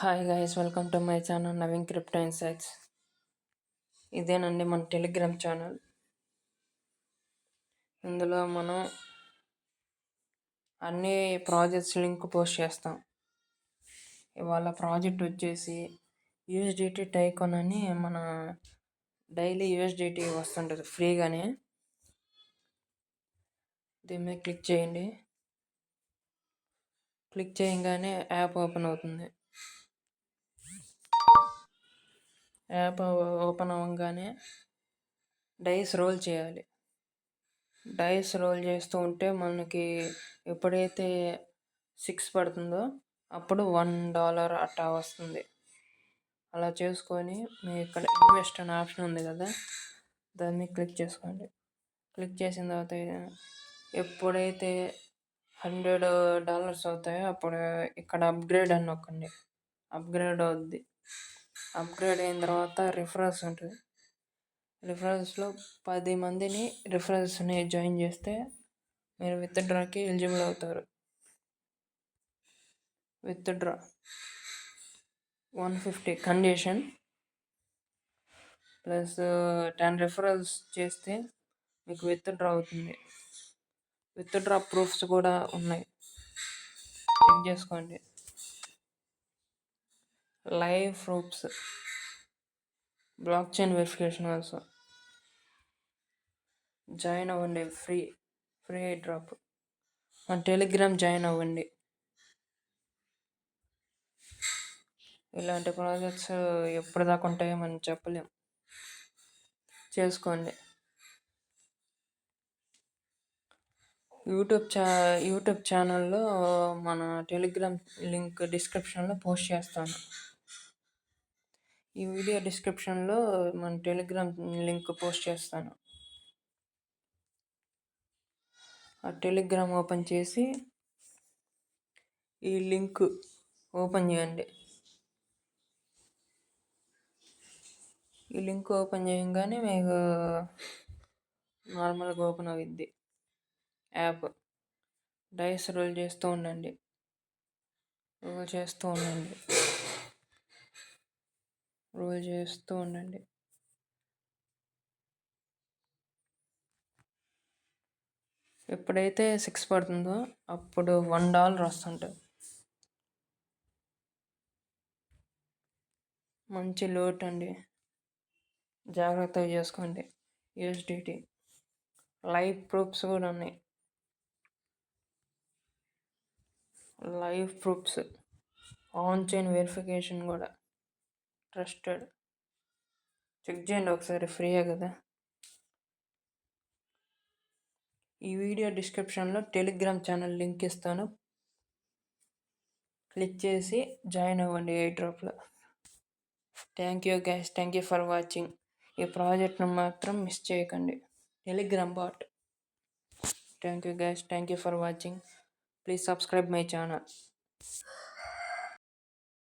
Hi guys, welcome to my channel Naveen crypto insights. ఇదేనండి మన Telegram channel. ఇందులో మనం అన్ని ప్రాజెక్ట్స్ లింక్ పోస్ట్ చేస్తాం. ఇవాళ ప్రాజెక్ట్ వచ్చేసి యూఎస్డిటీ టైకాన్ అని మన డైలీ యూఎస్డిటీ వస్తుంటుంది ఫ్రీగానే. దీని మీద క్లిక్ చేయండి. క్లిక్ చేయగానే యాప్ ఓపెన్ అవుతుంది. యాప్ ఓపెన్ అవ్వగానే డైస్ రోల్ చేయాలి. డైస్ రోల్ చేస్తూ ఉంటే మనకి ఎప్పుడైతే 6 పడుతుందో అప్పుడు $1 అట్టా వస్తుంది. అలా చేసుకొని మీ ఇక్కడ ఇన్వెస్ట్ అనే ఆప్షన్ ఉంది కదా, దాన్ని క్లిక్ చేసుకోండి. క్లిక్ చేసిన తర్వాత ఎప్పుడైతే $100 అవుతాయో అప్పుడు ఇక్కడ అప్గ్రేడ్ అని నొక్కండి. అప్గ్రేడ్ అవుద్ది. అప్గ్రేడ్ అయిన తర్వాత రిఫరల్స్ ఉంటుంది. రిఫరల్స్లో 10 మందిని రిఫరల్స్ని జాయిన్ చేస్తే మీరు విత్డ్రాకి ఎలిజిబుల్ అవుతారు. విత్డ్రా 150 కండిషన్ ప్లస్ 10 రిఫరల్స్ చేస్తే మీకు విత్డ్రా అవుతుంది. విత్డ్రా ప్రూఫ్స్ కూడా ఉన్నాయి, చెక్ చేసుకోండి. Live proofs, block chain verification also. Join అవ్వండి. Free drop. మన టెలిగ్రామ్ జాయిన్ అవ్వండి. ఇలాంటి ప్రాజెక్ట్స్ ఎప్పటిదాకా ఉంటాయో మనం చెప్పలేం. చేసుకోండి. యూట్యూబ్ ఛానల్లో మన టెలిగ్రామ్ లింక్ డిస్క్రిప్షన్లో పోస్ట్ చేస్తాను. ఈ వీడియో డిస్క్రిప్షన్లో మన టెలిగ్రామ్ లింక్ పోస్ట్ చేస్తాను. ఆ టెలిగ్రామ్ ఓపెన్ చేసి ఈ లింక్ ఓపెన్ చేయండి. ఈ లింక్ ఓపెన్ చేయగానే మీకు నార్మల్గా ఓపెన్ అవుద్ది యాప్. డైస్ రోల్ చేస్తూ ఉండండి. రోల్ చేస్తూ ఉండండి. ఎప్పుడైతే 6 పడుతుందో అప్పుడు $1 వస్తుంటుంది. మంచి లోట్ అండి, జాగ్రత్తగా చేసుకోండి. యూఎస్డిటీ లైవ్ ప్రూఫ్స్ కూడా ఉన్నాయి. Live proofs, on chain verification కూడా ట్రస్టెడ్. చెక్ చేయండి ఒకసారి, ఫ్రీయే కదా. ఈ వీడియో డిస్క్రిప్షన్లో టెలిగ్రామ్ ఛానల్ లింక్ ఇస్తాను. క్లిక్ చేసి జాయిన్ అవ్వండి ఎయిర్డ్రాప్లో. Thank you guys, thank you for watching. ఈ ప్రాజెక్ట్ను మాత్రం మిస్ చేయకండి. Telegram bot. Thank you guys, thank you for watching. Please subscribe my channel.